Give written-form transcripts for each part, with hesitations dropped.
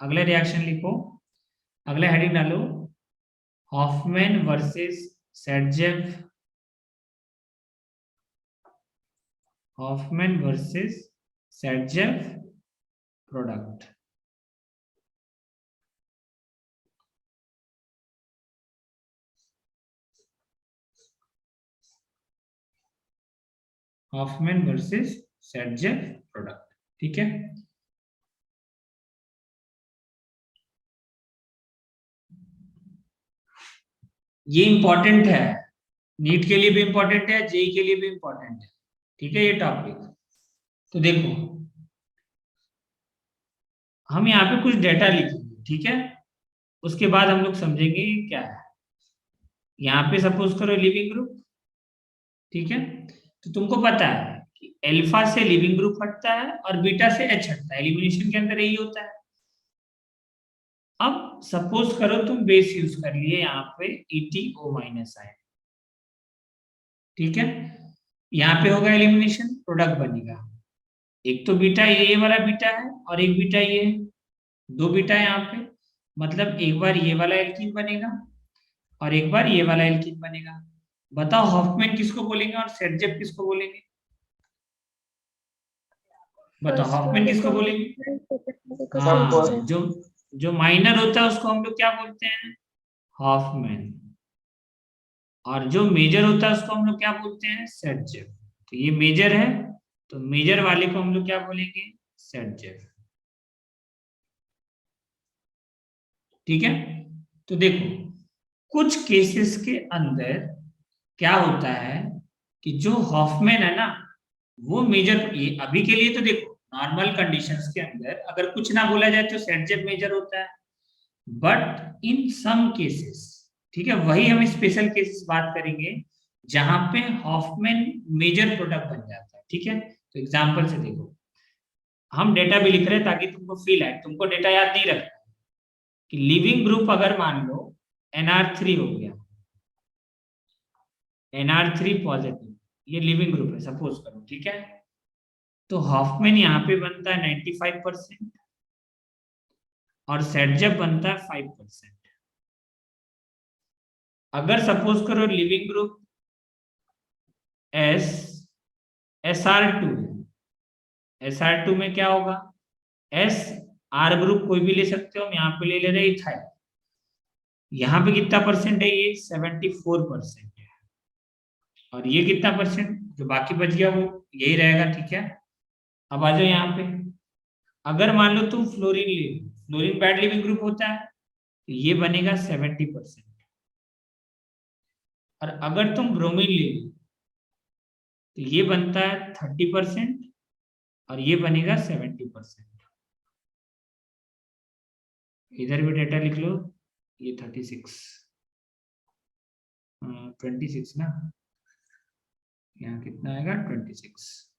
अगला रिएक्शन लिखो, अगला हेडिंग डालो, Hoffman versus Sedgeff, Hoffman versus Sedgeff product. Hoffman versus Sedgeff product, ठीक है। ये इंपॉर्टेंट है, नीट के लिए भी इंपॉर्टेंट है, जेई के लिए भी इंपॉर्टेंट है, ठीक है ये टॉपिक। तो देखो हम यहाँ पे कुछ डेटा लिखेंगे, ठीक है, उसके बाद हम लोग समझेंगे क्या है। यहाँ पे सपोज करो लिविंग ग्रुप, ठीक है, तो तुमको पता है कि अल्फा से लिविंग ग्रुप हटता है और बीटा से एच हटता है, एलिमिनेशन के अंदर यही होता है। अब सपोज करो तुम बेस यूज कर लिए यहाँ पे ETO माइनस आए, ठीक है, यहाँ पे होगा एलिमिनेशन, प्रोडक्ट बनेगा, एक तो बीटा ये वाला बीटा है और एक बीटा ये है, दो बीटा है यहाँ पे, मतलब एक बार ये वाला एल्कीन बनेगा और एक बार ये वाला एल्कीन बनेगा। बताओ हॉफमैन किसको बोलेंगे और सेडजेफ किसको बोलेंगे? बताओ फर्स्ट हॉफमैन वाले किसको को बोलेंगे? सेकंड को हाँ, सेडजेफ। जो जो माइनर होता है उसको हम लोग क्या बोलते हैं? हॉफमैन। और जो मेजर होता है उसको हम लोग क्या बोलते हैं? सेडजेफ। तो ये मेजर है, तो मेजर वाले को हम लोग क्या बोलेंगे? सेडजेफ, ठीक है। तो देखो कुछ केसेस के अंदर क्या होता है कि जो हॉफमैन है ना वो मेजर, ये अभी के लिए तो देखो नॉर्मल कंडीशंस के अंदर अगर कुछ ना बोला जाए तो सेडजेफ मेजर होता है, बट इन सम केसेस, ठीक है, वही हम स्पेशल केसेस बात करेंगे जहां पे हॉफमैन मेजर प्रोडक्ट बन जाता है, ठीक है। तो एग्जांपल से देखो, हम डेटा भी लिख रहे हैं ताकि तुमको फील आए, तुमको डेटा याद नहीं रखना कि लिविंग ग्रुप अगर मान लो NR3 हो गया, NR3 पॉजिटिव, ये लिविंग ग्रुप है सपोज करो, ठीक है, तो हॉफमैन यहाँ पे बनता है 95% और सेडजेफ बनता है 5%। अगर सपोज करो लिविंग ग्रुप एस SR2 है, SR2 में क्या होगा? एस आर ग्रुप कोई भी ले सकते हो, हम यहाँ पे ले रहे हैं इथाइल, यहाँ पे कितना परसेंट है? ये 74% है, और ये कितना परसेंट जो बाकी बच गया वो यही रहेगा, ठीक है। अब आ जाओ यहाँ पे, अगर मान लो तुम फ्लोरीन ले लो, फ्लोरीन बैड लिविंग ग्रुप होता है, तो ये बनेगा 70%। और अगर तुम ब्रोमीन ले लो तो ये बनता है 30% और ये बनेगा 70%। इधर भी डेटा लिख लो, ये 36, 26 ना, यहाँ कितना आएगा? 26।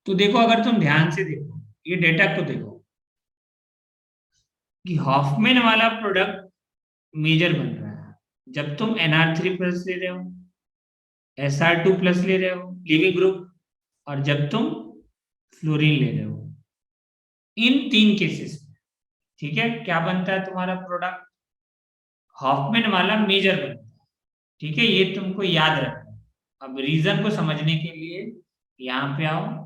तो देखो अगर तुम ध्यान से देखो ये डेटा को देखो कि हॉफमैन वाला प्रोडक्ट मेजर बन रहा है जब तुम NR3+ ले रहे हो, SR2+ ले रहे हो लिविंग ग्रुप, और जब तुम फ्लोरीन ले रहे हो, इन तीन केसेस में, ठीक है, क्या बनता है तुम्हारा प्रोडक्ट? हॉफमैन वाला मेजर बनता है, ठीक है, ये तुमको याद रखना। अब रीजन को समझने के लिए यहाँ पे आओ,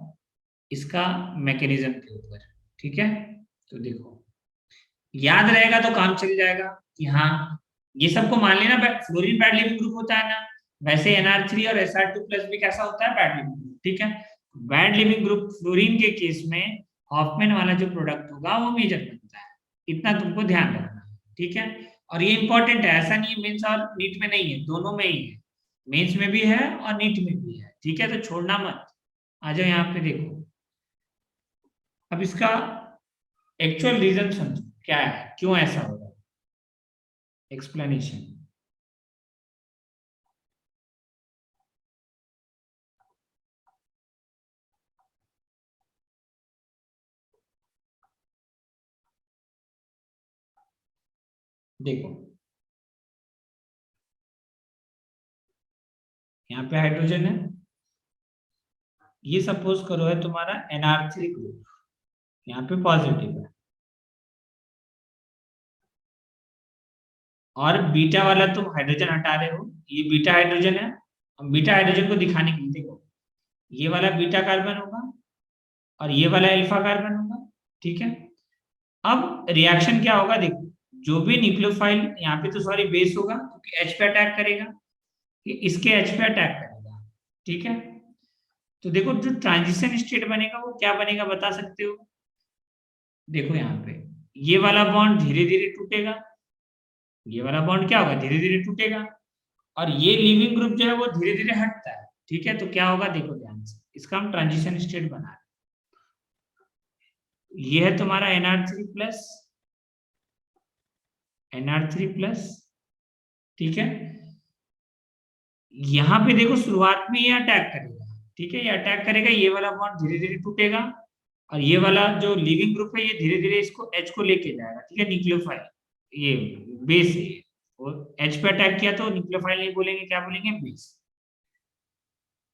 इसका मैकेनिज्म के ऊपर, ठीक है। तो देखो याद रहेगा तो काम चल जाएगा कि हाँ ये सबको मान लेना, फ्लोरीन बैड लिविंग ग्रुप होता है ना, वैसे NR3 और SR2+ भी कैसा होता है? बैड लिविंग ग्रुप, ठीक है। बैड लिविंग ग्रुप फ्लोरीन के केस में हॉफमैन वाला जो प्रोडक्ट होगा वो मेजर बनता है, इतना तुमको ध्यान रखना है, ठीक है। और ये इंपॉर्टेंट है, ऐसा नहीं है मेंस और नीट में नहीं है, दोनों में ही है, मेंस में भी है और नीट में भी है, ठीक है, तो छोड़ना मत। आ जाओ यहाँ पे देखो, अब इसका एक्चुअल रीजन समझो क्या है, क्यों ऐसा हो रहा है, एक्सप्लेनेशन। देखो यहाँ पे हाइड्रोजन है, ये सपोज करो है तुम्हारा NR3 ग्रुप, यहाँ पे पॉजिटिव है, और बीटा वाला तुम हाइड्रोजन हटा रहे हो, ये बीटा हाइड्रोजन है। हम बीटा हाइड्रोजन को दिखाने के लिए देखो, ये वाला बीटा कार्बन होगा और ये वाला अल्फा कार्बन होगा, ठीक है। अब रिएक्शन क्या होगा देखो, जो भी न्यूक्लियोफाइल यहाँ पे तो सॉरी बेस होगा क्योंकि H पे अटैक करेगा, ये इसके H पे अटैक करेगा, ठीक है। तो देखो जो ट्रांजिशन स्टेट बनेगा वो क्या बनेगा बता सकते हो? देखो यहाँ पे ये वाला बॉन्ड धीरे धीरे टूटेगा, ये वाला बॉन्ड क्या होगा धीरे धीरे टूटेगा, और ये लिविंग ग्रुप जो है वो धीरे धीरे हटता है, ठीक है। तो क्या होगा देखो ध्यान से, इसका हम ट्रांजिशन स्टेट बना रहे हैं। ये है तुम्हारा Nr3+, Nr3+, ठीक है। यहां पे देखो शुरुआत में ये अटैक करेगा, ठीक है, ये अटैक करेगा, ये वाला बॉन्ड धीरे धीरे टूटेगा, और ये वाला जो लिविंग ग्रुप है ये धीरे धीरे इसको H को लेके जाएगा, ठीक है, न्यूक्लियोफाइल, ये बेस है, और H पे अटैक किया तो न्यूक्लियोफाइल नहीं बोलेंगे, क्या बोलेंगे, बेस।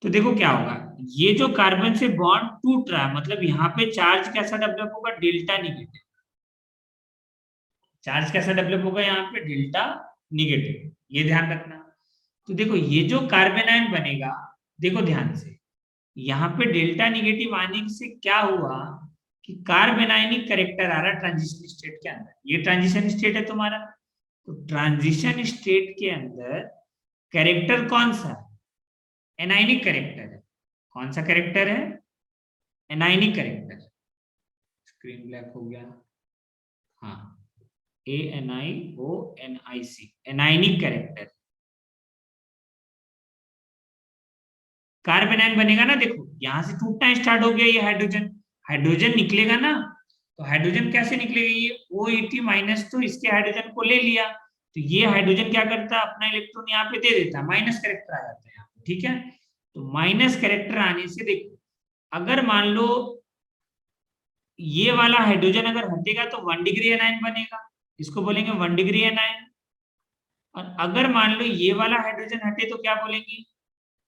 तो देखो क्या होगा, ये जो कार्बन से बॉन्ड टूट रहा है मतलब यहाँ पे चार्ज कैसा डेवलप होगा, डेल्टा निगेटिव। चार्ज कैसा डेवलप होगा यहाँ पे, डेल्टा निगेटिव, ये ध्यान रखना। तो देखो ये जो कार्बन आयन बनेगा, देखो ध्यान से, यहाँ पे डेल्टा निगेटिव आने से क्या हुआ कि कार्बन आयनिक करेक्टर आ रहा है ट्रांजिशन स्टेट के अंदर, ये ट्रांजिशन स्टेट है तुम्हारा। तो ट्रांजिशन स्टेट के अंदर कैरेक्टर कौन सा है, एनाइनिक करेक्टर है। कौन सा करेक्टर है, एनाइनिक करेक्टर। स्क्रीन ब्लैक हो गया, हाँ, ANIONIC, anionic character. Carbon ion बनेगा ना, देखो यहां से टूटना स्टार्ट हो गया, ये हाइड्रोजन, हाइड्रोजन निकलेगा ना, तो हाइड्रोजन कैसे निकलेगा, ये OH- तो इसके हाइड्रोजन को ले लिया, तो ये हाइड्रोजन क्या करता है, अपना इलेक्ट्रॉन यहाँ पे दे देता है, माइनस करेक्टर आ जाता है यहाँ पे, ठीक है। तो माइनस करेक्टर आने से देखो, अगर मान लो ये वाला हाइड्रोजन अगर हटेगा तो 1 डिग्री एनायन बनेगा, इसको बोलेंगे 1 डिग्री एनायन। और अगर मान लो ये वाला हाइड्रोजन हटे तो क्या बोलेंगे,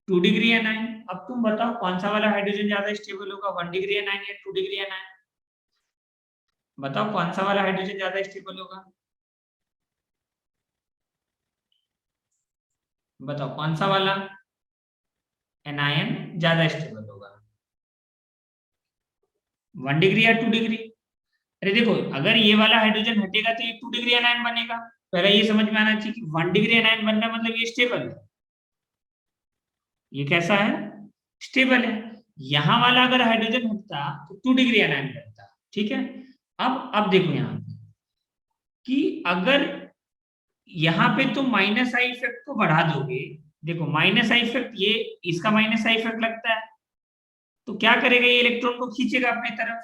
2 डिग्री एनायन। अब तुम बताओ कौन सा वाला हाइड्रोजन ज्यादा स्टेबल होगा, 1 डिग्री एनायन या 2 डिग्री एनायन? बताओ कौन सा वाला हाइड्रोजन ज्यादा स्टेबल होगा, बताओ कौन सा वाला एनायन ज्यादा स्टेबल होगा, 1 डिग्री या 2 डिग्री? अरे देखो अगर ये वाला हाइड्रोजन हटेगा तो ये 2 डिग्री एनायन बनेगा, पहले ये समझ में आना चाहिए कि 1 डिग्री एनायन बनना मतलब ये स्टेबल है, ये कैसा है, स्टेबल है। यहां वाला अगर हाइड्रोजन हटता तो 2 डिग्री एनायन बनता, ठीक है। अब देखो यहाँ पे कि अगर यहाँ पे तुम माइनस आई इफेक्ट को बढ़ा दोगे, देखो माइनस आई इफेक्ट, ये इसका माइनस आई इफेक्ट लगता है, तो क्या करेगा, ये इलेक्ट्रॉन को खींचेगा अपनी तरफ,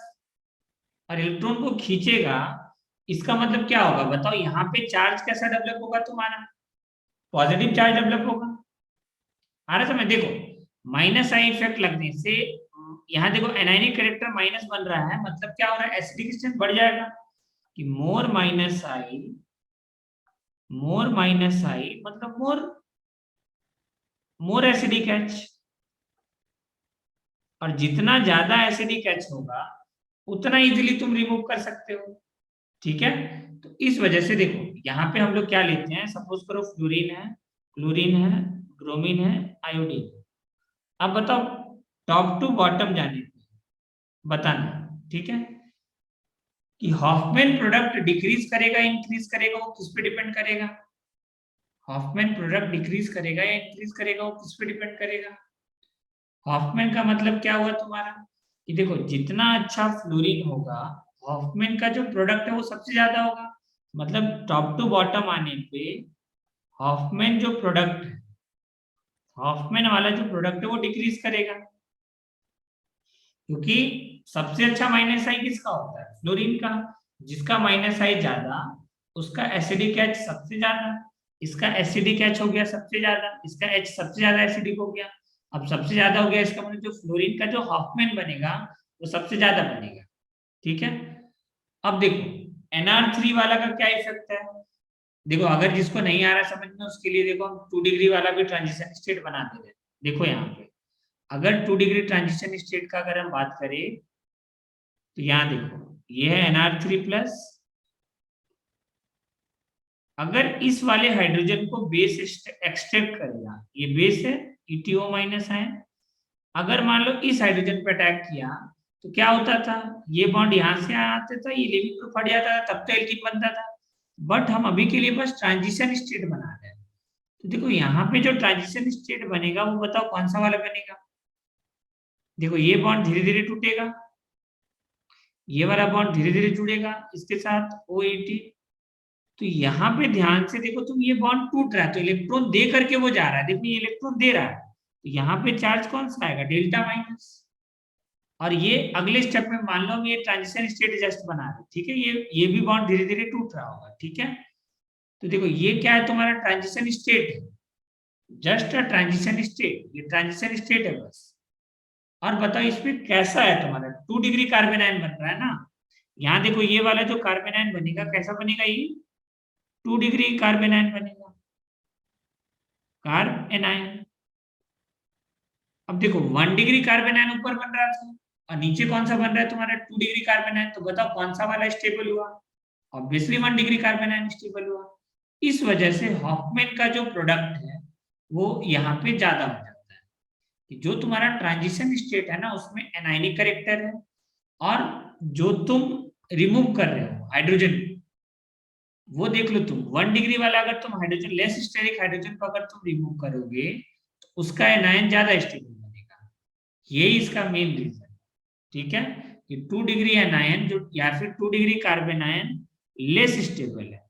और इलेक्ट्रॉन को खींचेगा, इसका मतलब क्या होगा बताओ, यहाँ पे चार्ज कैसा डेवलप होगा तुम्हारा, पॉजिटिव चार्ज डेवलप होगा, आ रहा समझ। देखो माइनस आई इफेक्ट लगने से यहाँ देखो एनायनिक करेक्टर माइनस बन रहा है, मतलब क्या हो रहा है, एसिडिक स्ट्रेंथ बढ़ जाएगा, कि मोर माइनस आई मतलब मोर एसिडिक एच, और जितना ज्यादा एसिडिक एच होगा उतना इजीली तुम रिमूव कर सकते हो, ठीक है। तो इस वजह से देखो यहाँ पे हम लोग क्या लेते हैं, सपोज करो फ्लोरीन है, क्लोरीन है, ब्रोमीन है, आयोडीन है। अब बताओ टॉप टू बॉटम जाने पे बताना, ठीक है, कि हॉफमैन प्रोडक्ट डिक्रीज करेगा इंक्रीज करेगा, वो किस पे डिपेंड करेगा, हॉफमैन प्रोडक्ट डिक्रीज करेगा या इंक्रीज करेगा, वो किस पे डिपेंड करेगा। हॉफमैन का मतलब क्या हुआ तुम्हारा, कि देखो जितना अच्छा फ्लोरीन होगा, हॉफमैन का जो प्रोडक्ट है वो सबसे ज्यादा होगा, मतलब टॉप टू बॉटम आने पे हॉफमैन जो प्रोडक्ट है, हॉफमैन वाला जो प्रोडक्ट है वो डिक्रीज करेगा, क्योंकि सबसे अच्छा माइनस आई किसका होता है, फ्लोरीन का, जिसका माइनस आई ज्यादा उसका एसिडिक एच सबसे ज्यादा, इसका एसिडिक एच हो गया सबसे ज्यादा, इसका एच सबसे ज्यादा एसिडिक हो गया। अब सबसे ज्यादा हो गया इसका मतलब जो फ्लोरीन का जो हॉफमैन बनेगा वो सबसे ज्यादा बनेगा, ठीक है। अब देखो Nr3 वाला का क्या इफेक्ट है, देखो अगर जिसको नहीं आ रहा है समझ में उसके लिए देखो हम 2 डिग्री वाला भी ट्रांजिशन स्टेट बना दे रहे हैं। देखो यहाँ पे अगर 2 डिग्री ट्रांजिशन स्टेट का अगर हम बात करें तो यहाँ देखो ये है NR3+। अगर इस वाले हाइड्रोजन को बेस एक्सट्रैक्ट करेगा, ये बेस है, ETO माइनस है, अगर मान लो इस हाइड्रोजन पे अटैक किया तो क्या होता था, ये बॉन्ड यहां से आते था, ये लिविंग ग्रुप हट जाता था, तब तो एल्कीन बनता था। बट हम अभी के लिए बस ट्रांजिशन स्टेट बना रहे हैं। तो देखो यहाँ पे जो ट्रांजिशन स्टेट बनेगा वो बताओ कौन सा वाला बनेगा। देखो ये बॉन्ड धीरे धीरे टूटेगा, ये वाला बॉन्ड धीरे धीरे जुड़ेगा इसके साथ OET। तो यहाँ पे ध्यान से देखो तुम, ये बॉन्ड टूट रहा है तो इलेक्ट्रॉन दे करके वो जा रहा है, देखो ये इलेक्ट्रॉन दे रहा है, तो यहाँ पे चार्ज कौन सा आएगा, डेल्टा माइनस। और ये अगले स्टेप में मान लो हम ये ट्रांजिशन स्टेट जस्ट बना रहे, ठीक है, ये भी बॉन्ड धीरे धीरे टूट रहा होगा, ठीक है। तो देखो ये क्या है, तुम्हारा ट्रांजिशन स्टेट है, जस्ट अ ट्रांजिशन स्टेट, ये ट्रांजिशन स्टेट है बस। और बताओ इसमें कैसा है तुम्हारा 2 डिग्री कार्बन आयन बन रहा है ना। यहाँ देखो ये वाला जो कार्बन आयन बनेगा कैसा बनेगा, ये 2 डिग्री कार्बन आयन बनेगा, कार्बन आयन। अब देखो 1 डिग्री कार्बन आयन ऊपर बन रहा था और नीचे कौन सा बन रहा है तुम्हारा 2 डिग्री कार्बन आयन, तो बताओ कौन सा वाला स्टेबल हुआ, obviously 1 degree carbon ion stable हुआ। इस वजह से हॉफमैन का जो प्रोडक्ट है वो यहाँ पे ज्यादा हो जाता है, कि जो तुम्हारा ट्रांजिशन स्टेट है ना उसमें एनायनिक करेक्टर है, और जो तुम रिमूव कर रहे हो हाइड्रोजन, वो देख लो तुम 1 डिग्री वाला अगर तुम हाइड्रोजन लेस स्टेरिक हाइड्रोजन को अगर तुम रिमूव करोगे तो उसका एनायन ज्यादा स्टेबल बनेगा, यही इसका मेन रीजन, ठीक है। कि 2 डिग्री एनायन जो या फिर 2 degree carbon ion less stable है।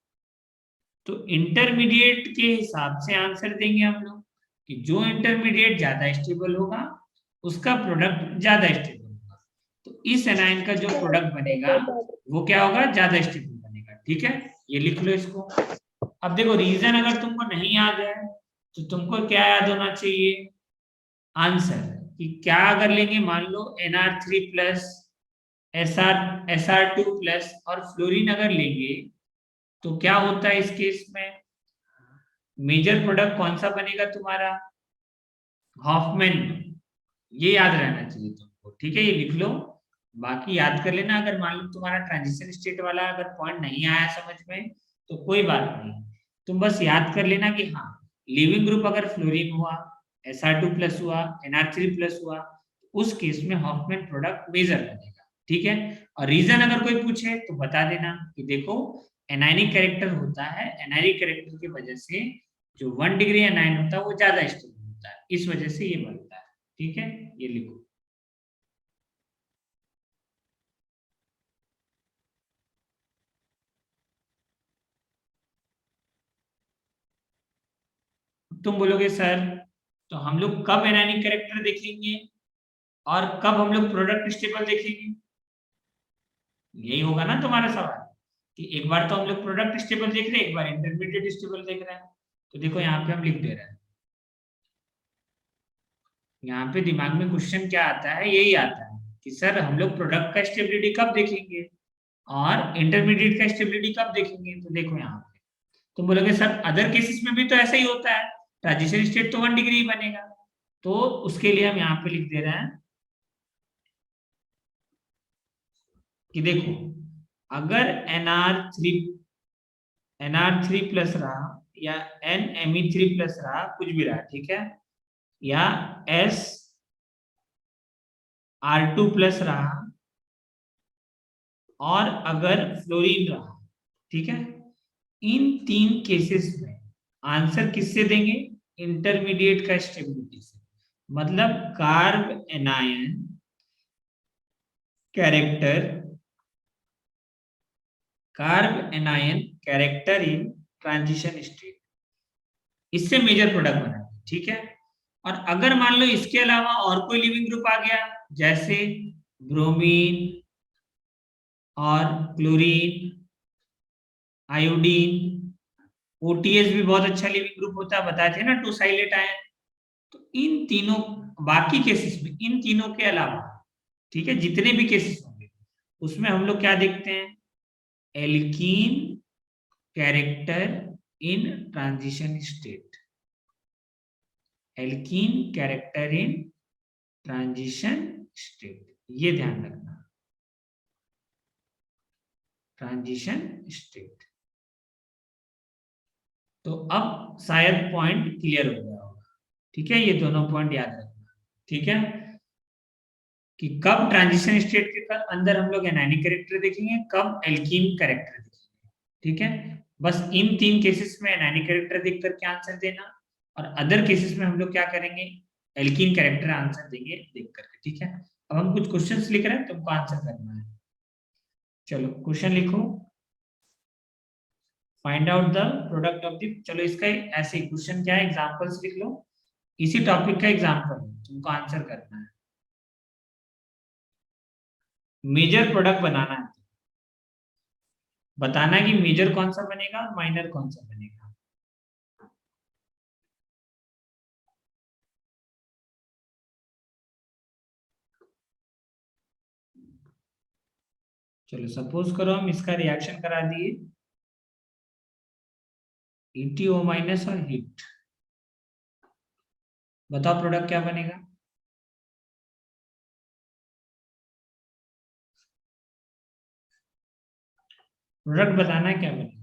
तो इंटरमीडिएट के हिसाब से आंसर देंगे हम लोग कि जो इंटरमीडिएट ज्यादा स्टेबल होगा उसका प्रोडक्ट ज्यादा स्टेबल होगा, तो इस एनायन का जो प्रोडक्ट बनेगा वो क्या होगा, ज्यादा स्टेबल बनेगा, ठीक है। ये लिख लो इसको। अब देखो रीजन अगर तुमको नहीं याद है तो तुमको क्या याद होना चाहिए, आंसर, कि क्या अगर लेंगे, मान लो NR3+, SR2+ और फ्लोरीन अगर लेंगे तो क्या होता है इस केस में, मेजर प्रोडक्ट कौन सा बनेगा तुम्हारा, हॉफमैन। ये याद रहना चाहिए तुमको, ठीक है, ये लिख लो। बाकी याद कर लेना, अगर मान लो तुम्हारा ट्रांजिशन स्टेट वाला अगर पॉइंट नहीं आया समझ में तो कोई बात नहीं, तुम बस याद कर लेना कि हाँ, लिविंग ग्रुप अगर फ्लोरीन हुआ, SR2+ हुआ, NR3+ हुआ, उस केस में हॉफमैन प्रोडक्ट मेजर बनेगा, ठीक है। और रीजन अगर कोई पूछे तो बता देना कि देखो एनायनिक कैरेक्टर होता है, एनायनिक कैरेक्टर की वजह से जो 1 डिग्री एनायन होता है वो ज्यादा स्टेबल होता है, इस वजह से ये बनता है, ठीक है, ये लिखो। तुम बोलोगे सर तो हम लोग कब एनायनिक कैरेक्टर देखेंगे और कब हम लोग प्रोडक्ट स्टेबल देखेंगे, यही होगा ना तुम्हारा सवाल, कि एक बार तो हम लोग प्रोडक्ट स्टेबल देख रहे हैं, एक बार इंटरमीडिएट स्टेबल देख रहे हैं। तो देखो यहाँ पे हम लिख दे रहे हैं, यहाँ पे दिमाग में क्वेश्चन क्या आता है, यही आता है कि सर हम लोग प्रोडक्ट का स्टेबिलिटी कब देखेंगे और इंटरमीडिएट का स्टेबिलिटी कब देखेंगे। तो देखो यहाँ पे तुम बोलोगे सर अदर केसेस में भी तो ऐसा ही होता है, ट्रांजिशन स्टेट तो 1 डिग्री ही बनेगा। तो उसके लिए हम यहाँ पे लिख दे रहे हैं कि देखो अगर NR3 प्लस रहा या NMe3 प्लस रहा, कुछ भी रहा, ठीक है, या SR2 प्लस रहा और अगर फ्लोरीन रहा, ठीक है, इन 3 केसेस में आंसर किससे देंगे, इंटरमीडिएट का स्टेबिलिटी से, मतलब carb anion character, carb anion character in transition state, इससे मेजर प्रोडक्ट बनाएंगे, ठीक है। और अगर मान लो इसके अलावा और कोई लिविंग ग्रुप आ गया, जैसे ब्रोमीन और क्लोरीन, आयोडीन, OTS भी बहुत अच्छा लिविंग ग्रुप होता है, बताए थे ना, 2 साइलेट आयन। तो इन तीनों, बाकी केसेस में इन तीनों के अलावा, ठीक है, जितने भी केसेस होंगे उसमें हम लोग क्या देखते हैं, alkene character in transition state, alkene character in transition state, ये ध्यान रखना। Transition state. तो अब शायद पॉइंट क्लियर हो गया होगा, ठीक है, ये दोनों पॉइंट याद रखना, ठीक है, कि कब ट्रांजिशन स्टेट के अंदर हम लोग एनायनिक कैरेक्टर देखेंगे, कब एल्कीन कैरेक्टर देखेंगे, ठीक है। बस इन 3 केसेस में एनायनिक कैरेक्टर देख करके आंसर देना, और अदर केसेस में हम लोग क्या करेंगे, एल्कीन कैरेक्टर आंसर देंगे देख करके, ठीक है। अब हम कुछ क्वेश्चंस लिख रहे हैं, तुमको आंसर करना है। चलो क्वेश्चन लिखो, find out the product of the, चलो इसका ऐसे क्वेश्चन क्या है, एग्जांपल्स लिख लो, इसी टॉपिक का एग्जांपल तुमको आंसर करना है। मेजर प्रोडक्ट बनाना है, बताना है कि मेजर कौन सा बनेगा और माइनर कौन सा बनेगा। चलो सपोज करो हम इसका रिएक्शन करा दिए, ETO माइनस और हीट, बताओ प्रोडक्ट क्या बनेगा। प्रोडक्ट बताना है क्या बनेगा।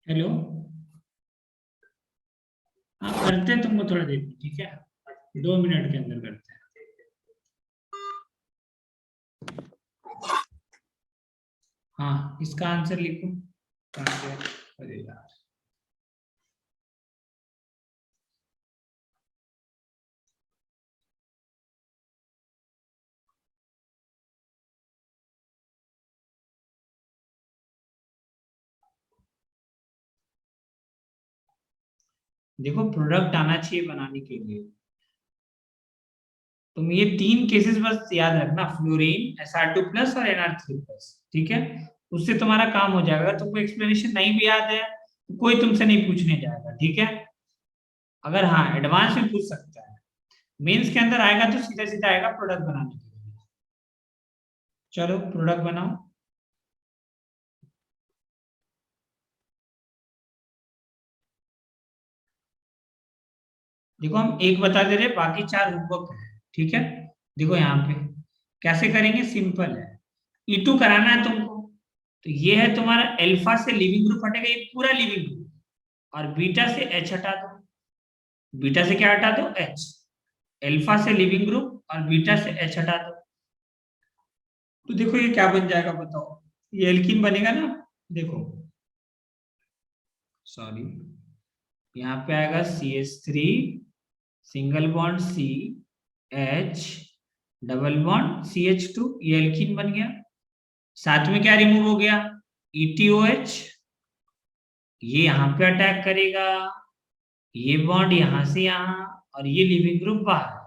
हेलो, हाँ करते हैं, तुमको थोड़ा देर में, ठीक है, 2 मिनट के अंदर करते हैं। हाँ इसका आंसर लिखो। अरे यार, देखो प्रोडक्ट आना चाहिए बनाने के लिए, तुम ये 3 केसेस बस याद रखना, फ्लोरीन, Sr2 प्लस और Nr3 प्लस, ठीक है, उससे तुम्हारा काम हो जाएगा। अगर तुमको एक्सप्लेनेशन नहीं भी याद है तो कोई तुमसे नहीं पूछने जाएगा, ठीक है। अगर हाँ एडवांस में पूछ सकता है, मेंस के अंदर आएगा तो सीधा सीधा आएगा प्रोडक्ट बनाने के लिए। चलो प्रोडक्ट बनाओ। देखो हम एक बता दे रहे, बाकी 4 होमवर्क है, ठीक है। देखो यहाँ पे कैसे करेंगे, सिंपल है, E2 कराना है तुमको, तो ये है तुम्हारा अल्फा से लिविंग ग्रुप हटेगा, ये पूरा लिविंग ग्रुप, और बीटा से H हटा दो, बीटा से क्या हटा दो, H, अल्फा से लिविंग ग्रुप और बीटा से H हटा दो, तो देखो ये क्या बन जाएगा बताओ, ये एल्कीन बनेगा ना। देखो सॉरी, यहाँ पे आएगा CH3 single bond C H double bond CH2, ये एल्कीन बन गया। साथ में क्या रिमूव हो गया, ETOH, ये यहाँ पे अटैक करेगा, ये बॉन्ड यहाँ से यहाँ, और ये लिविंग ग्रुप बाहर,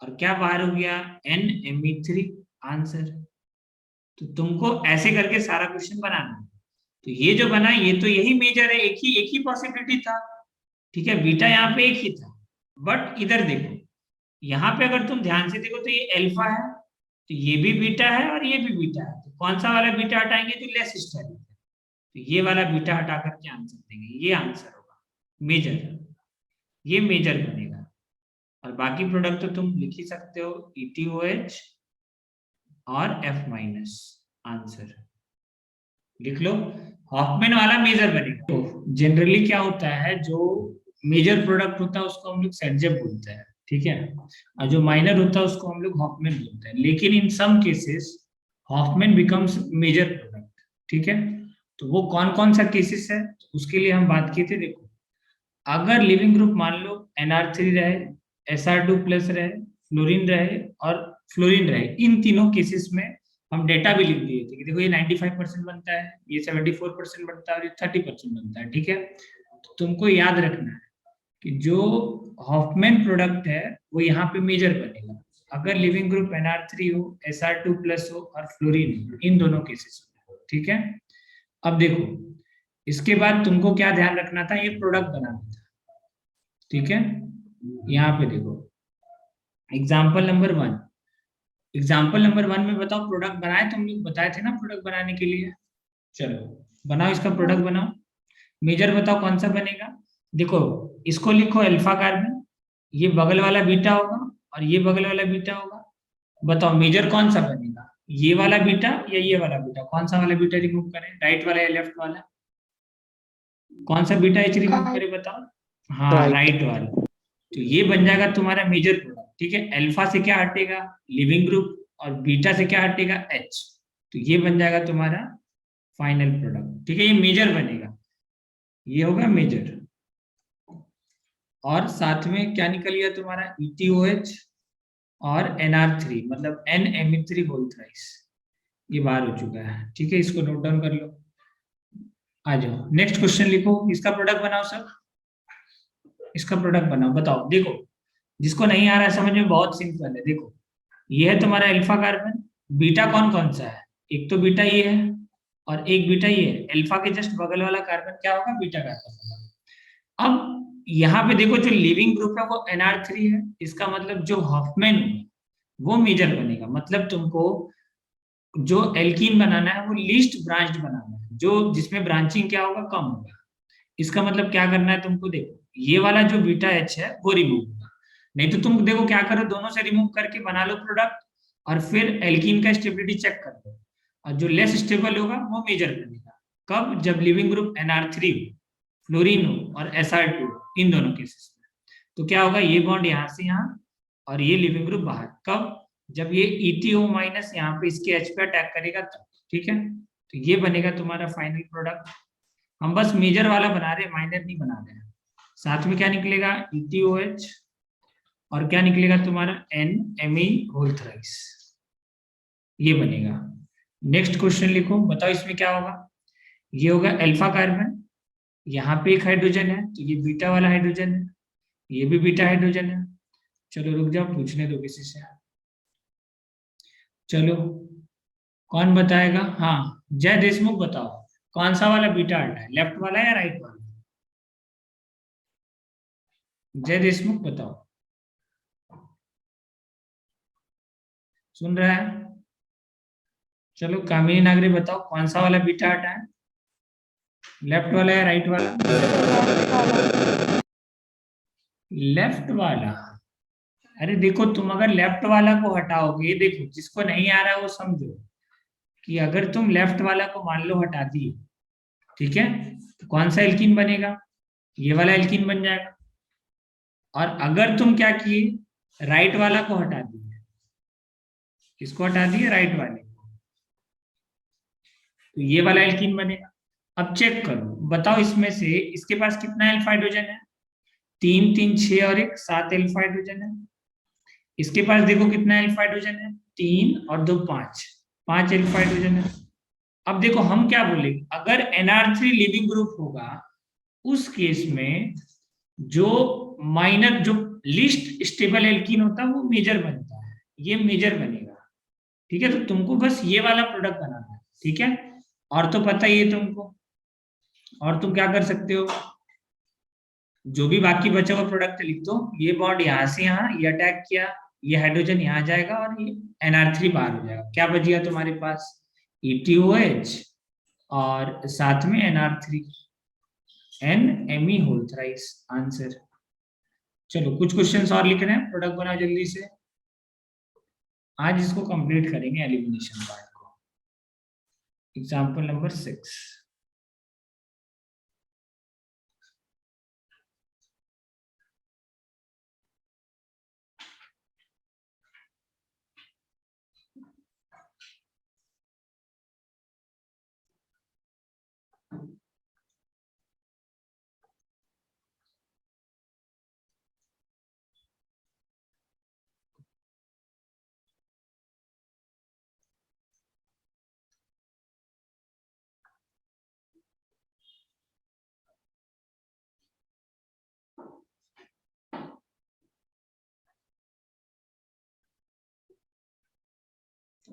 और क्या बाहर हो गया, NMe3 आंसर। तो तुमको ऐसे करके सारा क्वेश्चन बनाना है। तो ये जो बना ये तो यही मेजर है, एक ही पॉसिबिलिटी था, ठीक है, बीटा यहाँ पे एक ही था, बट इधर देखो, यहाँ पे अगर तुम ध्यान से देखो तो ये अल्फा है, तो ये भी बीटा है और ये भी बीटा है, तो कौन सा वाला बीटा हटाएंगे जो लेस स्टेरिक है, तो ये वाला बीटा हटा करके आंसर देंगे, ये आंसर होगा मेजर, ये मेजर बनेगा। और बाकी प्रोडक्ट तो तुम लिख ही सकते हो, ETOH और F माइनस, आंसर लिख लो। हॉफमैन वाला मेजर बनेगा। तो जनरली क्या होता है, जो मेजर प्रोडक्ट होता है उसको हम लोग सेटजेप बोलते हैं, ठीक है, और जो माइनर होता है उसको हम लोग हॉफमैन बोलते हैं, लेकिन in some cases Hofmann becomes major product, ठीक है। तो वो कौन कौन सा केसेस है, उसके लिए हम बात किए थे, देखो अगर लिविंग ग्रुप मान लो NR3 रहे, SR2 प्लस रहे, फ्लोरीन रहे और फ्लोरीन रहे, इन तीनों केसेस में हम डेटा भी लिख दिए थे कि देखो ये 95% बनता है, ये 74% बनता है और ये 30% बनता है। ठीक है, तो तुमको याद रखना है कि जो हॉफमैन प्रोडक्ट है वो यहाँ पे मेजर बनेगा अगर लिविंग ग्रुप NR3 हो, SR2 प्लस हो और फ्लोरीन हो, इन दोनों केसेस में। ठीक है, अब देखो इसके बाद तुमको क्या ध्यान रखना था, ये प्रोडक्ट बनाना था। ठीक है, यहाँ पे देखो एग्जाम्पल नंबर 1। एग्जाम्पल नंबर 1 में बताओ प्रोडक्ट बनाए, तुम लोग बताए थे ना प्रोडक्ट बनाने के लिए। चलो बनाओ, इसका प्रोडक्ट बनाओ। मेजर बताओ कौन सा बनेगा। देखो इसको लिखो अल्फा कार्बन, ये बगल वाला बीटा होगा और ये बगल वाला बीटा होगा। बताओ मेजर कौन सा बनेगा, ये वाला बीटा या ये वाला बीटा। कौन सा वाला बीटा रिमूव करें, राइट वाला या लेफ्ट वाला। कौन सा बीटा एच रिमूव करें बताओ। हाँ राइट। राइट वाला। तो ये बन जाएगा तुम्हारा मेजर प्रोडक्ट। ठीक है, अल्फा से क्या हटेगा, लिविंग ग्रुप, और बीटा से क्या हटेगा, एच। तो ये बन जाएगा तुम्हारा फाइनल प्रोडक्ट। ठीक है, ये मेजर बनेगा, ये होगा मेजर। और साथ में क्या निकल गया तुम्हारा ETOH और NR3 मतलब NMe3 होल थ्राइस, ये बाहर हो चुका है। ठीक है, इसको नोट डाउन कर लो। आ जाओ नेक्स्ट क्वेश्चन लिखो, इसका प्रोडक्ट बनाओ सब, इसका प्रोडक्ट बनाओ। बताओ देखो जिसको नहीं आ रहा है समझ में, बहुत सिंपल है। देखो ये है तुम्हारा अल्फा कार्बन, बीटा कौन कौन सा है, एक तो बीटा ये है और एक बीटा ये है। अल्फा के जस्ट बगल वाला कार्बन क्या होगा, बीटा कार्बन होगा। अब यहाँ पे देखो जो लिविंग ग्रुप है वो NR3 है, इसका मतलब जो हॉफमैन वो मेजर बनेगा। मतलब तुमको जो एल्कीन बनाना है वो लीस्ट ब्रांच्ड बनाना है, जो जिसमें ब्रांचिंग क्या होगा, कम होगा। इसका मतलब क्या करना है तुमको, देखो ये वाला जो बीटा एच है वो रिमूव होगा। नहीं तो तुम देखो क्या करो, दोनों से रिमूव करके बना लो प्रोडक्ट और फिर एल्कीन का स्टेबिलिटी चेक कर लो, और जो लेस स्टेबल होगा वो मेजर बनेगा। कब, जब लिविंग ग्रुप NR3 हो, फ्लोरीन हो और SR2, इन दोनों केसेस में। तो क्या होगा, ये बॉन्ड यहाँ से यहाँ और ये लिविंग ग्रुप बाहर। कब, जब ये ETO माइनस यहाँ पे इसके H पे अटैक करेगा तब। ठीक है, तो ये बनेगा तुम्हारा फाइनल प्रोडक्ट। हम बस मेजर वाला बना रहे हैं, माइनर नहीं बना रहे हैं। साथ में क्या निकलेगा, ETOH और क्या निकलेगा तुम्हारा NMe होल थ्राइस, ये बनेगा। नेक्स्ट क्वेश्चन लिखो, बताओ इसमें क्या होगा। ये होगा अल्फा कार्बन, यहाँ पे एक हाइड्रोजन है तो ये बीटा वाला हाइड्रोजन है, ये भी बीटा हाइड्रोजन है। चलो रुक जाओ, पूछने दो किसी से। चलो कौन बताएगा, हाँ जय देशमुख बताओ, कौन सा वाला बीटा हटा है, लेफ्ट वाला या राइट वाला। जय देशमुख बताओ, सुन रहा है। चलो कामिनी नागरी बताओ, कौन सा वाला बीटा हटा है, लेफ्ट वाला या राइट वाला। लेफ्ट वाला। अरे देखो तुम अगर लेफ्ट वाला को हटाओगे, देखो जिसको नहीं आ रहा है वो समझो कि अगर तुम लेफ्ट वाला को मान लो हटा दिए, ठीक है, तो कौन सा एल्कीन बनेगा, ये वाला एल्कीन बन जाएगा। और अगर तुम क्या किए, राइट वाला को हटा दिए, किसको हटा दिए, राइट वाले को, तो ये वाला एल्कीन बनेगा। अब चेक करो, बताओ इसमें से इसके पास कितना एल्फा हाइड्रोजन है, 3 3 6 और 1 7 एल्फा हाइड्रोजन है। इसके पास देखो कितना एल्फा हाइड्रोजन है, 3 और 2 5, 5 एल्फा हाइड्रोजन है। अब देखो हम क्या बोले, अगर NR3 लिविंग ग्रुप होगा उस केस में जो माइनर जो लिस्ट स्टेबल एल्कीन होता है वो मेजर बनता है, ये मेजर बनेगा। ठीक है, तो तुमको बस ये वाला प्रोडक्ट बनाना है। ठीक है, और तो पता ही है तुमको। और तुम क्या कर सकते हो, जो भी बाकी बचा हुआ प्रोडक्ट लिख दो। ये बॉन्ड यहाँ से यहाँ ये अटैक किया, ये हाइड्रोजन यहाँ जाएगा और ये NR3 बाहर हो जाएगा। क्या बच गया तुम्हारे पास, ETOH और साथ में NR3, NMe whole thrice answer. चलो कुछ क्वेश्चंस और लिख रहे हैं, प्रोडक्ट बनाओ जल्दी से। आज इसको कंप्लीट करेंगे एलिमिनेशन पार्ट को। Example number 6।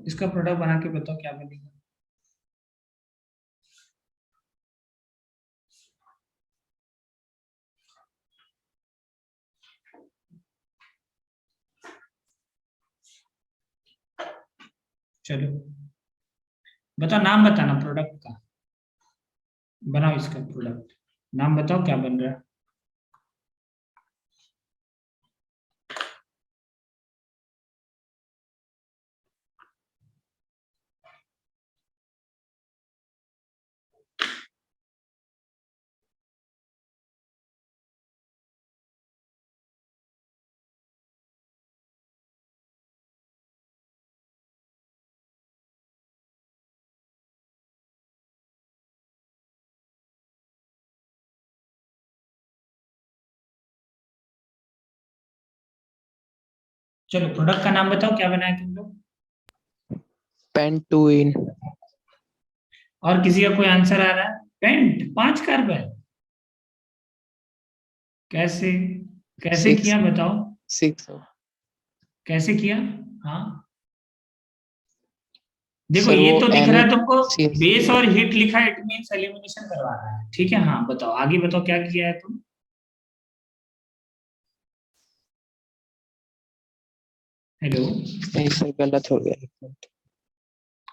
इसका प्रोडक्ट बना के बताओ क्या बनेगा। चलो बताओ, नाम बताना प्रोडक्ट का, बनाओ इसका प्रोडक्ट, नाम बताओ क्या बन रहा है। चलो प्रोडक्ट का नाम बताओ क्या बनाया तुम लोग। पेंट टू इन। और किसी का कोई आंसर आ रहा है। पेंट 5 कार्बन, कैसे, कैसे सिक्स किया बताओ, सिक्स कैसे किया। हाँ देखो सर ये वो तो दिख एन रहा है तुमको, सी बेस और हीट लिखा है, इट मींस एलिमिनेशन करवा रहा है, ठीक है। हाँ बताओ आगे बताओ क्या किया है तुम। हेलो। नहीं सर गलत हो गया।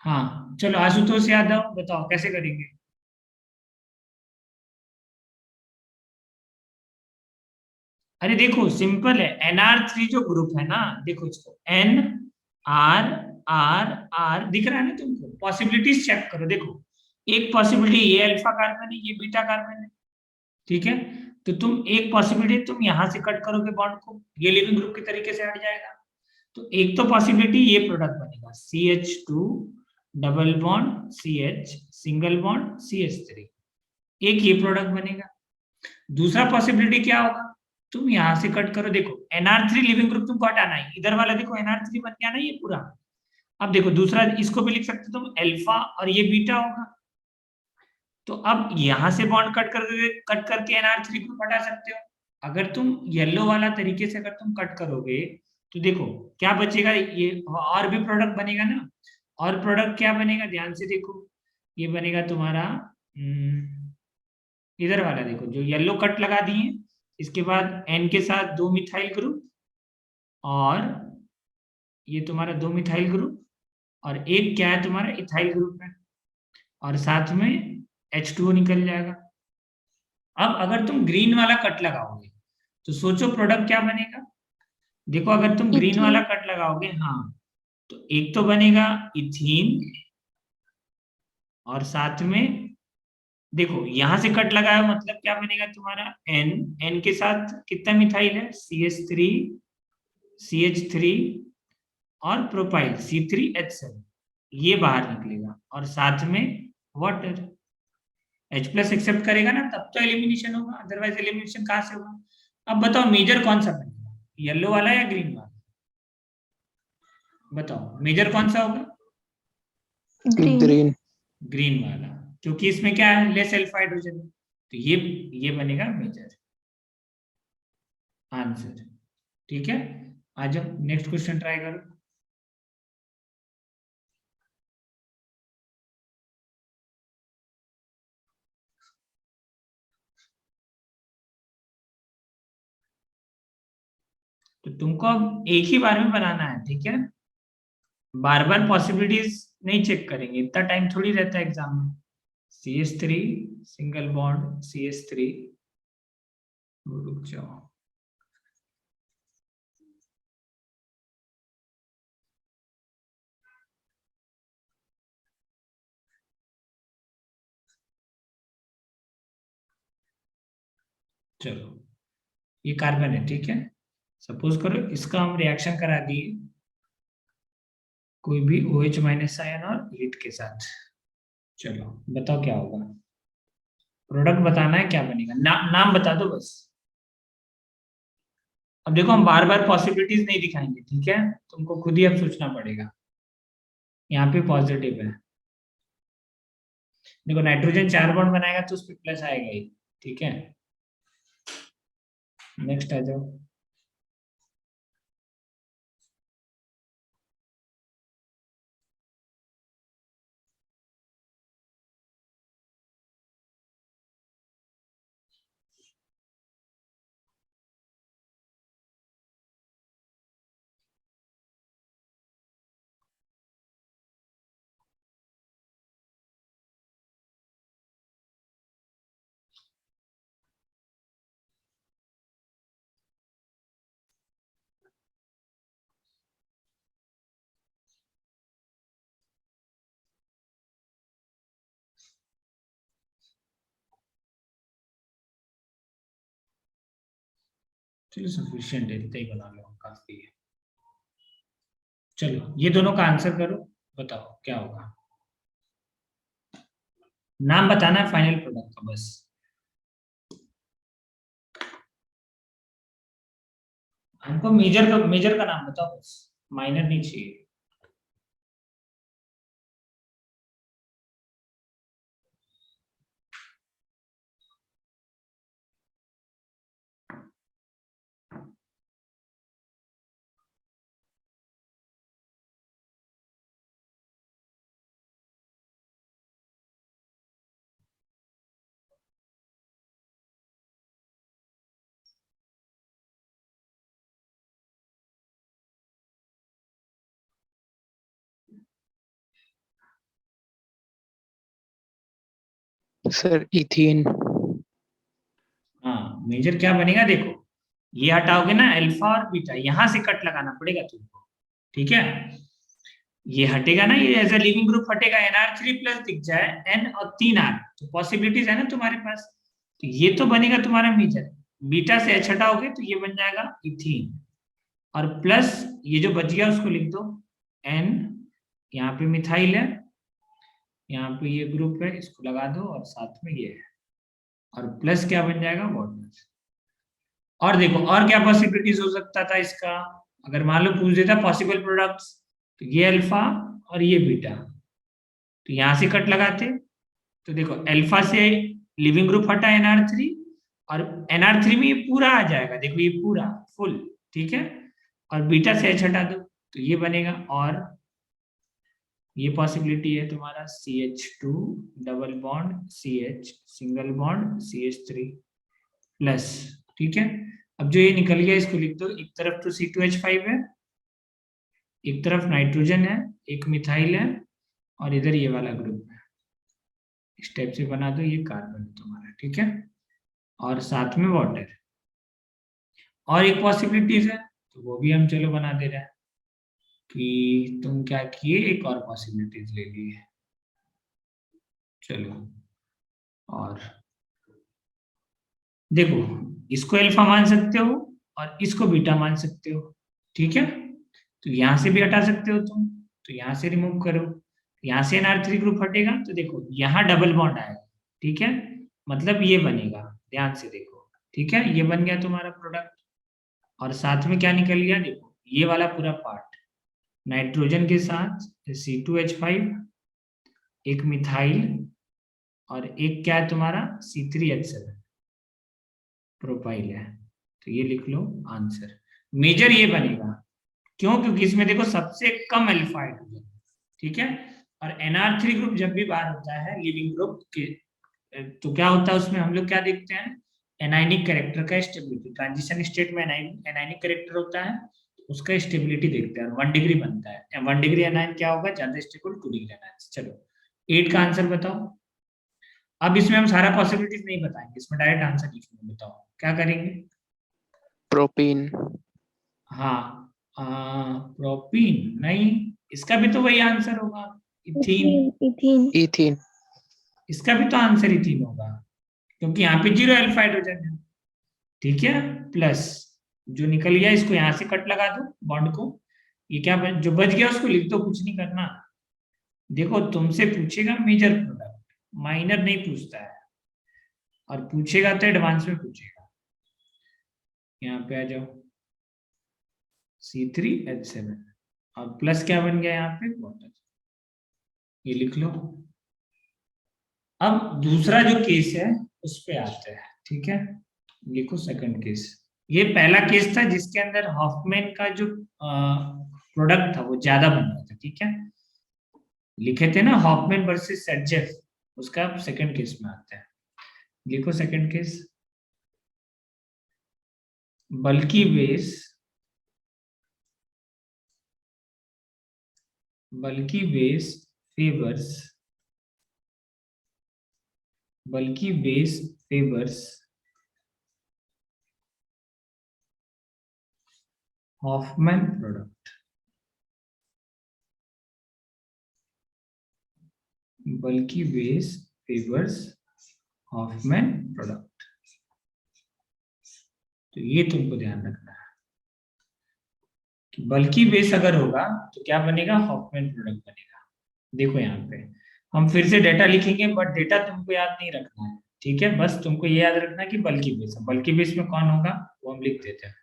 हाँ चलो आशुतोष यादव बताओ कैसे करेंगे। अरे देखो सिंपल है, NR3 जो ग्रुप है ना, देखो इसको NR दिख रहा है ना तुमको, पॉसिबिलिटीज चेक करो। देखो एक पॉसिबिलिटी ये अल्फा कार्बन है, ये बीटा कार्बन है, ठीक है। तो तुम एक पॉसिबिलिटी तुम यहां से कट करोगे बॉन्ड को, ये लिविंग ग्रुप के तरीके से हट जाएगा। तो एक तो पॉसिबिलिटी ये प्रोडक्ट बनेगा CH2 double bond CH single bond CH3, एक ये प्रोडक्ट बनेगा। दूसरा पॉसिबिलिटी क्या होगा, तुम यहां से कट करो, देखो NR3 लिविंग ग्रुप तुमको हटाना है, इधर वाला देखो NR3 बन गया ना ये पूरा। अब देखो दूसरा इसको भी लिख सकते हो तुम अल्फा, और ये बीटा होगा। तो अब यहां से बॉन्ड कट करके NR3 को हटा सकते हो। अगर तुम येलो वाला तरीके से अगर तुम कट करोगे तो देखो क्या बचेगा, ये और भी प्रोडक्ट बनेगा ना। और प्रोडक्ट क्या बनेगा ध्यान से देखो, ये बनेगा तुम्हारा इधर वाला, देखो जो येलो कट लगा दिए, इसके बाद N के साथ 2 मिथाइल ग्रुप, और ये तुम्हारा 2 मिथाइल ग्रुप, और एक क्या है तुम्हारा इथाइल ग्रुप है, और साथ में H2O निकल जाएगा। अब अगर तुम ग्रीन वाला कट लगाओगे तो सोचो प्रोडक्ट क्या बनेगा। देखो अगर तुम ग्रीन वाला इथीन। कट लगाओगे, हाँ, तो एक तो बनेगा इथीन, और साथ में देखो यहां से कट लगाया मतलब क्या बनेगा तुम्हारा N, N के साथ कितना मिथाइल है CH3 और प्रोपाइल C3H7, ये बाहर निकलेगा, और साथ में वाटर। H+ एक्सेप्ट करेगा ना तब तो एलिमिनेशन होगा, अदरवाइज एलिमिनेशन कहाँ से होगा। अब बताओ मेजर कौन सा बनेगा, येलो वाला या ग्रीन वाला, बताओ मेजर कौन सा होगा। ग्रीन। ग्रीन। ग्रीन वाला, क्योंकि इसमें क्या है लेस अल्फा हाइड्रोजन, तो ये बनेगा मेजर आंसर, ठीक है। आ जाओ नेक्स्ट क्वेश्चन ट्राई करो। तो तुमको अब एक ही बार में बनाना है, ठीक है, बार बार पॉसिबिलिटीज नहीं चेक करेंगे, इतना टाइम थोड़ी रहता है एग्जाम में। CH3 सिंगल बॉन्ड CH3, रुक जाओ, चलो ये कार्बन है, ठीक है। सपोज करो इसका हम रिएक्शन करा दिए कोई भी OH- आयन और हीट के साथ। चलो बताओ क्या होगा, प्रोडक्ट बताना है क्या बनेगा, नाम बता दो बस। अब देखो हम बार बार पॉसिबिलिटीज नहीं दिखाएंगे, ठीक है, तुमको खुद ही अब सोचना पड़ेगा। यहाँ पे पॉजिटिव है, देखो नाइट्रोजन 4 बॉन्ड बनाएगा तो उस पर प्लस आएगा ही, ठीक है। नेक्स्ट आ जाओ। चलो सफिशिएंट है, इतना ही बना लो, काफी है। चलो ये दोनों का आंसर करो, बताओ क्या होगा। नाम बताना है फाइनल प्रोडक्ट का बस। हमको मेजर का नाम बताओ बस, माइनर नहीं चाहिए। Sir ethene. हाँ मेजर क्या बनेगा देखो, ये हटाओगे ना अल्फा और बीटा, यहां से कट लगाना पड़ेगा तुमको, ठीक है। ये हटेगा ना, ये एज अ लिविंग ग्रुप हटेगा, NR3 प्लस दिख जाए N और 3R, तो पॉसिबिलिटीज है ना तुम्हारे पास। तो ये तो बनेगा तुम्हारा मेजर। बीटा से H हटाओगे तो ये बन जाएगा इथीन, और प्लस ये जो बच गया उसको लिख दो N, यहाँ पे मिथाइल है, यहाँ पे ये ग्रुप है, इसको लगा दो और साथ में ये है, और प्लस क्या बन जाएगा वाटर। और देखो और क्या पॉसिबिलिटीज हो सकता था इसका, अगर मान लो पूछ देता पॉसिबल प्रोडक्ट्स, तो ये अल्फा और ये बीटा, तो यहां से कट लगाते। तो देखो अल्फा से लिविंग ग्रुप हटा NR3, और NR3 में ये पूरा आ जाएगा, देखो ये पूरा फुल, ठीक है। और बीटा से H हटा दो तो ये बनेगा, और ये पॉसिबिलिटी है तुम्हारा CH2 double bond CH single bond CH3 plus, ठीक है। अब जो ये निकल गया इसको लिख दो, एक तरफ तो C2H5 है, एक तरफ नाइट्रोजन है, एक मिथाइल है, और इधर ये वाला ग्रुप है, इस टाइप से बना दो, ये कार्बन है तुम्हारा, ठीक है, और साथ में वाटर। और एक पॉसिबिलिटीज है तो वो भी हम चलो बना दे रहे हैं, कि तुम क्या किए, एक और पॉसिबिलिटीज ले लिए, चलो। और देखो इसको अल्फा मान सकते हो और इसको बीटा मान सकते हो, ठीक है। तो यहां से भी हटा सकते हो तुम, तो यहां से रिमूव करो, यहां से NR3 ग्रुप हटेगा तो देखो यहाँ डबल बॉन्ड आएगा, ठीक है, मतलब ये बनेगा, ध्यान से देखो, ठीक है, ये बन गया तुम्हारा प्रोडक्ट। और साथ में क्या निकल गया देखो, ये वाला पूरा पार्ट नाइट्रोजन के साथ C2H5, एक मिथाइल, और एक क्या है तुम्हारा C3H7 प्रोपाइल है, तो ये लिख लो आंसर। मेजर ये बनेगा, क्यों, क्योंकि इसमें देखो सबसे कम अल्फा हाइड्रोजन, ठीक है। और NR3 ग्रुप जब भी बाहर होता है लिविंग ग्रुप के, तो क्या होता है उसमें हम लोग क्या देखते हैं, एनाइनिक कैरेक्टर का स्टेबिलिटी, ट्रांजिशन स्टेट में एनाइनिक कैरेक्टर होता है, उसका स्टेबिलिटी देखते हैं, 1 डिग्री बनता है, 1 डिग्री एनाइन क्या होगा, ज्यादा स्टेबल 2 डिग्री एनाइन। चलो 8 का आंसर बताओ। अब इसमें हम सारा पॉसिबिलिटीज नहीं बताएंगे, इसमें डायरेक्ट आंसर लिखेंगे, बताओ क्या करेंगे। प्रोपीन। हाँ प्रोपीन नहीं, इसका भी तो वही आंसर होगा, इथीन। इथीन। इथीन। इसका भी तो आंसर इथीन होगा, क्योंकि यहाँ पे 0 अल्फा हाइड्रोजन है, ठीक है। प्लस जो निकल गया इसको यहाँ से कट लगा दो बॉन्ड को, ये क्या जो बच गया उसको लिख दो, कुछ नहीं करना। देखो तुमसे पूछेगा मेजर प्रोडक्ट, माइनर नहीं पूछता है, और पूछेगा तो एडवांस में पूछेगा। यहाँ पे आ जाओ C3H7, और प्लस क्या बन गया यहाँ पे वाटर, ये लिख लो। अब दूसरा जो केस है उस पे आते हैं, ठीक है, लिखो सेकंड केस। ये पहला केस था जिसके अंदर हॉफमैन का जो प्रोडक्ट था वो ज्यादा बन रहा था, ठीक है, लिखे थे ना हॉफमैन वर्सेस सर्जेफ, उसका अब सेकंड केस में आता है, लिखो सेकंड केस। बल्कि बेस फेवर्स हॉफमैन प्रोडक्ट, बल्कि बेस फेवर्स हॉफमैन प्रोडक्ट। तो ये तुमको ध्यान रखना है कि बल्कि बेस अगर होगा तो क्या बनेगा, हॉफमैन प्रोडक्ट बनेगा। देखो यहाँ पे हम फिर से डेटा लिखेंगे, बट डेटा तुमको याद नहीं रखना है, ठीक है। बस तुमको ये याद रखना है कि बल्कि बेस है। बल्कि बेस में कौन होगा वो हम लिख देते हैं।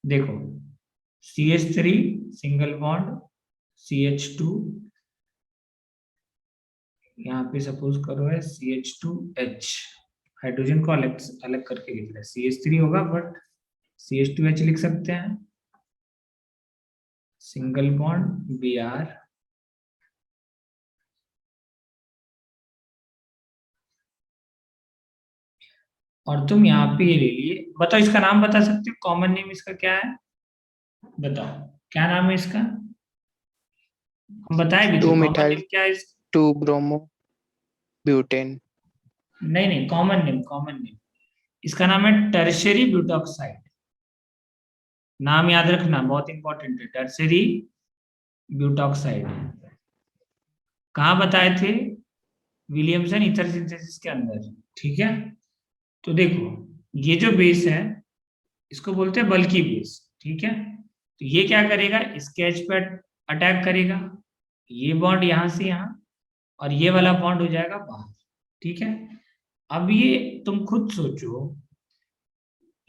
देखो CH3 सिंगल बॉन्ड CH2, यहाँ पे सपोज करो है CH2H, हाइड्रोजन को अलग अलग करके लिख रहे हैं। CH3 होगा बट CH2H लिख सकते हैं, सिंगल बॉन्ड Br, और तुम यहाँ पे ये ले लिए। बताओ इसका नाम बता सकते हो, कॉमन नेम इसका क्या है, बताओ क्या नाम है इसका। हम बताए भी थे, 2 कॉमन methyl नेम क्या है 2 bromo butane. नहीं नहीं, कॉमन नेम, कॉमन नेम इसका नाम है टर्शियरी ब्यूटॉक्साइड। नाम याद रखना, बहुत इंपॉर्टेंट है, टर्शियरी ब्यूटॉक्साइड। कहाँ बताए थे, विलियमसन ईथर सिंथेसिस के अंदर, ठीक है। तो देखो ये जो बेस है इसको बोलते हैं बल्की बेस, ठीक है। तो ये क्या करेगा, इसके एच पे अटैक करेगा, ये बॉन्ड यहां से यहां, और ये वाला बॉन्ड हो जाएगा बाहर, ठीक है। अब ये तुम खुद सोचो,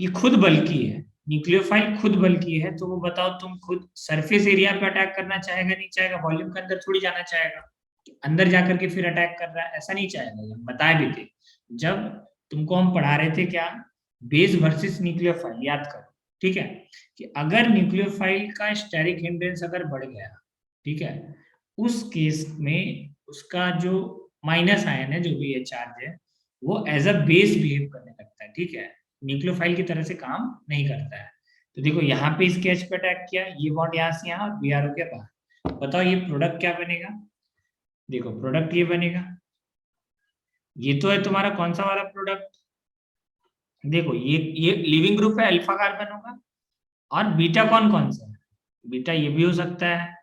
ये खुद बल्की है, न्यूक्लियोफाइल खुद बल्की है, तो वो बताओ तुम खुद सरफेस एरिया पे अटैक करना चाहेगा, नहीं चाहेगा, वॉल्यूम के अंदर थोड़ी जाना चाहेगा, अंदर जाकर के फिर अटैक कर रहा है, ऐसा नहीं चाहेगा। हम बताए भी थे जब तुमको हम पढ़ा रहे थे क्या, बेस वर्सेस न्यूक्लियोफाइल, याद करो, ठीक है। कि अगर न्यूक्लियोफाइल का स्टेरिक हिंड्रेंस अगर बढ़ गया, ठीक है, उस केस में उसका जो माइनस आयन है, जो भी ये चार्ज है, वो एज अ बेस बिहेव करने लगता है, ठीक है, न्यूक्लियोफाइल की तरह से काम नहीं करता है। तो देखो यहाँ पे इसके एच पे अटैक किया, ये बॉन्ड यहाँ से यहाँ, और Br हो गया बाहर। बताओ ये प्रोडक्ट क्या बनेगा, देखो प्रोडक्ट ये बनेगा, ये तो है तुम्हारा कौन सा वाला प्रोडक्ट, देखो ये लिविंग ग्रुप है, अल्फा कार्बन होगा, और बीटा कौन कौन सा है, बीटा ये भी हो सकता है,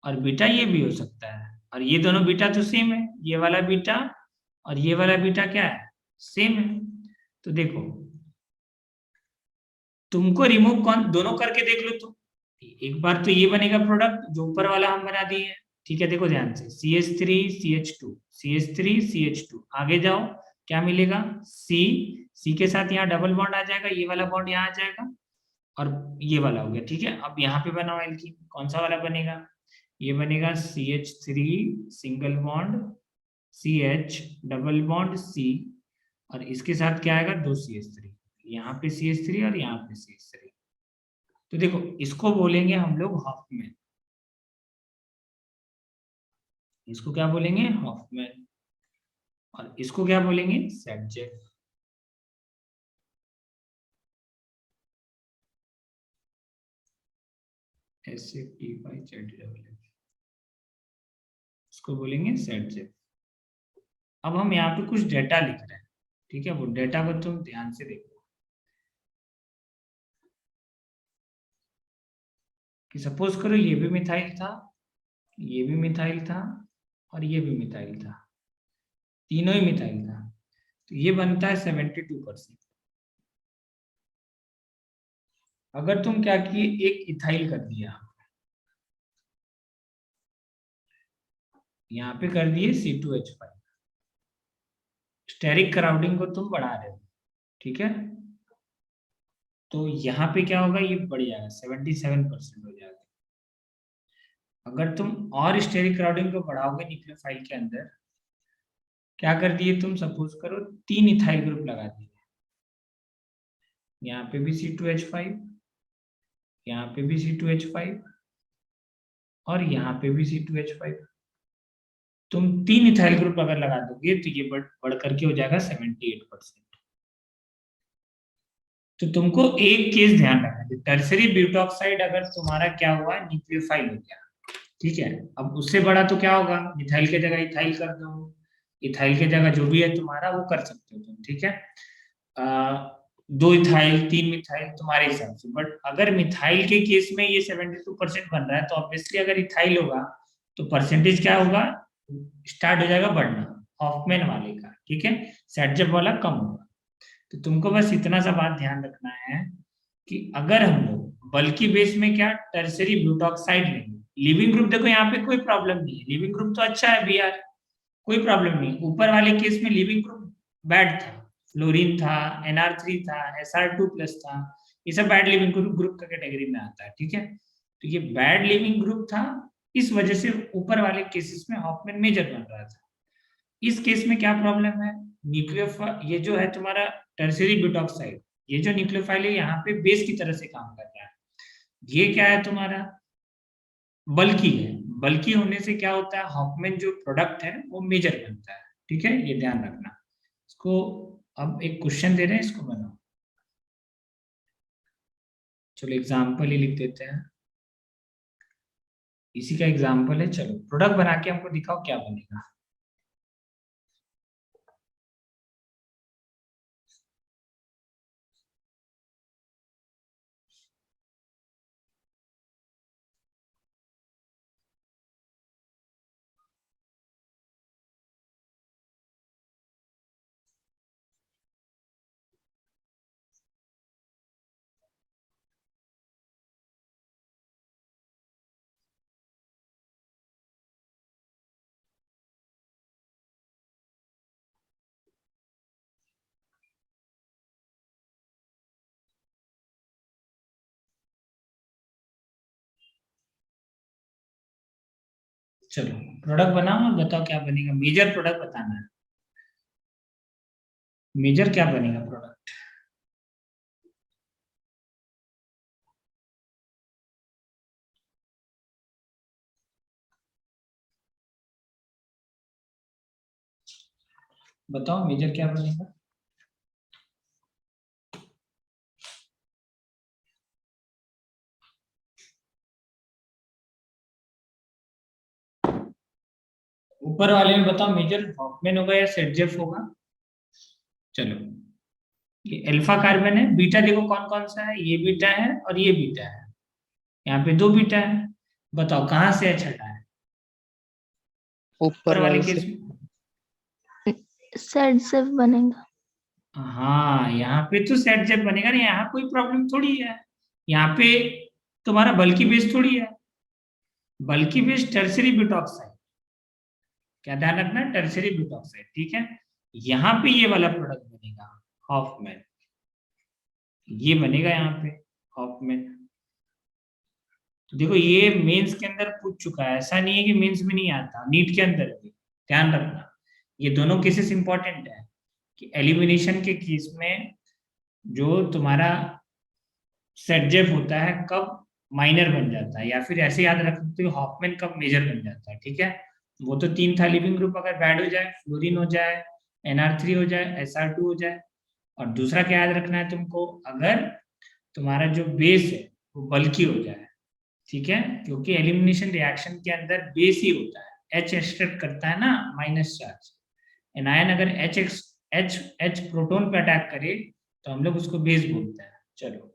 और बीटा ये भी हो सकता है, और ये दोनों बीटा तो सेम है, ये वाला बीटा और ये वाला बीटा क्या है, सेम है। तो देखो तुमको रिमूव कौन दोनों करके देख लो, तो एक बार तो ये बनेगा प्रोडक्ट जो ऊपर वाला हम बना दिए हैं, ठीक है। देखो ध्यान से CH3 CH2 CH3 CH2, आगे जाओ क्या मिलेगा, C के साथ यहाँ डबल बॉन्ड आ जाएगा, ये वाला बॉन्ड यहाँ आ जाएगा, और ये वाला हो गया, ठीक है। अब यहाँ पे बना एल्कीन, कौन सा वाला बनेगा, ये बनेगा CH3 single bond CH double bond C, और इसके साथ क्या आएगा, 2 CH3, यहाँ पे CH3 और यहाँ पे CH3। तो देखो इसको बोलेंगे हम लोग हॉफमैन, इसको क्या बोलेंगे, हॉफमैन, और इसको क्या बोलेंगे, सेटजेफ। इसको बोलेंगे सेटजेफ। अब हम यहाँ पे कुछ डेटा लिख रहे हैं, ठीक है, वो डेटा को तुम ध्यान से देखो कि सपोज करो ये भी मिथाइल था, ये भी मिथाइल था, और ये भी मिथाइल था, तीनों ही मिथाइल था, तो ये बनता है 72%। अगर तुम क्या किए, एक इथाइल कर दिया, यहाँ पे कर दिए C2H5, स्टेरिक क्राउडिंग को तुम बढ़ा रहे हो, ठीक है। तो यहाँ पे क्या होगा, ये बढ़ जाएगा, 77% हो जाएगा। अगर तुम और स्टेरिक क्राउडिंग को बढ़ाओगे न्यूक्लियोफाइल के अंदर, क्या कर दिए तुम, सपोज करो 3 इथाइल ग्रुप लगा दिए, यहाँ पे भी C2H5, यहाँ पे भी C2H5, और यहाँ पे भी C2H5। तुम 3 इथाइल ग्रुप अगर लगा दोगे तो ये बढ़ करके हो जाएगा 78%। तो तुमको एक केस ध्यान रखना है, टर्सरी ब्यूटॉक्साइड अगर तुम्हारा क्या हुआ, न्यूक्लियोफाइल हो गया, ठीक है। अब उससे बड़ा तो क्या होगा, मिथाइल के जगह इथाइल कर दो, इथाइल के जगह जो भी है तुम्हारा वो कर सकते हो तुम, ठीक है। 2 इथाइल 3 मिथाइल तुम्हारे हिसाब से, बट अगर मिथाइल के केस में ये 72% बन रहा है, तो ऑब्वियसली अगर इथाइल होगा तो परसेंटेज क्या होगा, स्टार्ट हो जाएगा बढ़ना, हॉफमैन वाले का, ठीक है, सेटजेफ वाला कम होगा। तो तुमको बस इतना सा बात ध्यान रखना है कि अगर हम लोग बल्कि बेस में क्या टर्सरी ब्यूटॉक्साइड लेंगे, लिविंग ग्रुप देखो यहाँ पे कोई प्रॉब्लम नहीं है, लिविंग ग्रुप तो अच्छा है Br, कोई प्रॉब्लम नहीं। ऊपर वाले केस में लिविंग ग्रुप बैड था, फ्लोरीन था, Nr3 था, Sr2 प्लस था, ये सब बैड लिविंग ग्रुप का कैटेगरी में आता है, ठीक है। तो ये बैड लिविंग ग्रुप था, इस वजह से ऊपर वाले केसेस में हॉफमैन मेजर बन रहा था। इस केस में क्या प्रॉब्लम है, न्यूक्लियोफाइल, ये जो है तुम्हारा टर्सरी ब्यूटॉक्साइड, ये जो न्यूक्लियोफाइल है यहाँ पे बेस की तरह से काम कर रहा है। ये क्या है तुम्हारा, बल्कि है, बल्कि होने से क्या होता है, हॉफमैन जो प्रोडक्ट है वो मेजर बनता है, ठीक है, ये ध्यान रखना। इसको अब एक क्वेश्चन दे रहे हैं, इसको बनाओ। चलो एग्जाम्पल ही लिख देते हैं, इसी का एग्जाम्पल है। चलो प्रोडक्ट बना के हमको दिखाओ क्या बनेगा। चलो प्रोडक्ट बनाओ और बताओ क्या बनेगा, मेजर प्रोडक्ट बताना है, मेजर क्या बनेगा प्रोडक्ट। बताओ मेजर क्या बनेगा। ऊपर वाले में बताओ मेजर हॉफमैन होगा या सेटजेफ होगा। चलो ये अल्फा कार्बन है, बीटा देखो कौन कौन सा है, ये बीटा है और ये बीटा है, यहाँ पे दो बीटा है। बताओ कहाँ से H हटा है, ऊपर ऊपर वाले वाले केस से। में। सेट से बनेगा। हाँ यहाँ पे तो सेट जेब बनेगा ना, यहाँ कोई प्रॉब्लम थोड़ी है, यहाँ पे तुम्हारा बल्कि बेस थोड़ी है, बल्कि बेस टर्सरी ब्यूटॉक्साइड, क्या ध्यान रखना, टर्सरी ब्यूटॉक्साइड, ठीक है। यहाँ पे ये वाला प्रोडक्ट बनेगा हॉफमैन, ये बनेगा यहाँ पे हॉफमैन। तो देखो ये मेंस के अंदर पूछ चुका है, ऐसा नहीं है कि मेंस में नहीं आता, नीट के अंदर भी, ध्यान रखना। ये दोनों केसेस इंपॉर्टेंट है कि एलिमिनेशन के केस में जो तुम्हारा सेटजेफ होता है कब माइनर बन जाता है, या फिर ऐसे याद रख सकते हो हॉफमैन कब मेजर बन जाता है, ठीक है। वो तो तीन था, लिविंग ग्रुप अगर बैड हो जाए, फ्लोरीन हो जाए, Nr3 हो जाए, Sr2 हो जाए, और दूसरा क्या याद रखना है तुमको, अगर तुम्हारा जो बेस है वो बल्कि हो जाए, ठीक है, क्योंकि एलिमिनेशन रिएक्शन के अंदर बेस ही होता है, H एक्सट्रैक्ट करता है ना माइनस चार्ज, एनायन अगर H प्रोटोन पे अटैक करे तो हम लोग उसको बेस बोलते हैं। चलो